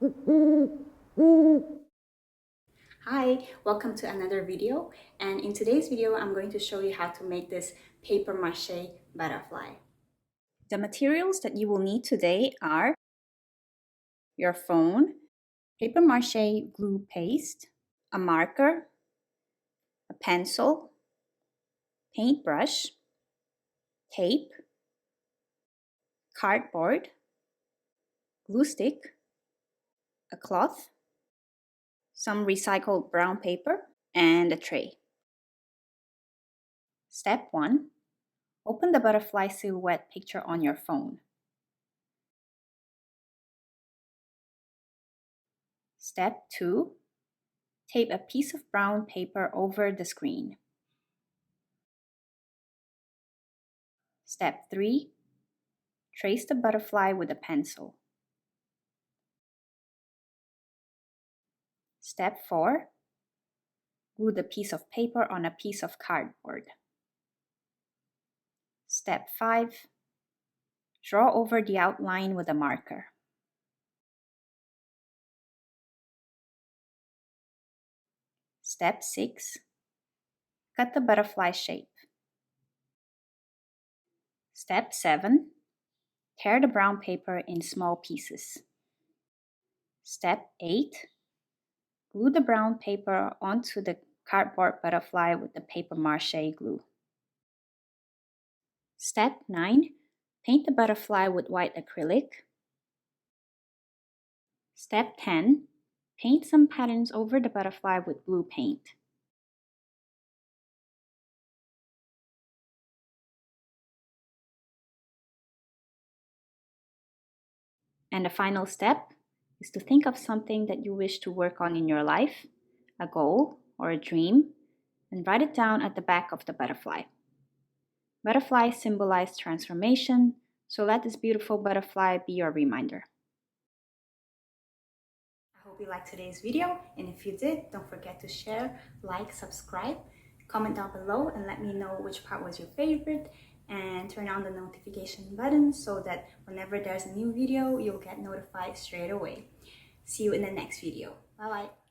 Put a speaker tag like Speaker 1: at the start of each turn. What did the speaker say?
Speaker 1: Hi, welcome to another video, and in today's video I'm going to show you how to make this paper mache butterfly. The materials that you will need today are your phone, paper mache glue paste, a marker, a pencil, paintbrush, tape, cardboard, glue stick, a cloth, some recycled brown paper, and a tray. Step 1. Open the butterfly silhouette picture on your phone. Step 2. Tape a piece of brown paper over the screen. Step 3. Trace the butterfly with a pencil. Step 4. Glue the piece of paper on a piece of cardboard. Step 5. Draw over the outline with a marker. Step 6. Cut the butterfly shape. Step 7. Tear the brown paper in small pieces. Step 8. Glue the brown paper onto the cardboard butterfly with the paper mache glue. Step 9. Paint the butterfly with white acrylic. Step 10. Paint some patterns over the butterfly with blue paint. And the final step is to think of something that you wish to work on in your life, a goal or a dream, and write it down at the back of the butterfly. Butterflies symbolize transformation, so let this beautiful butterfly be your reminder. I hope you liked today's video, and if you did, don't forget to share, like, subscribe, comment down below and let me know which part was your favorite, and turn on the notification button so that whenever there's a new video, you'll get notified straight away. See you in the next video. Bye bye.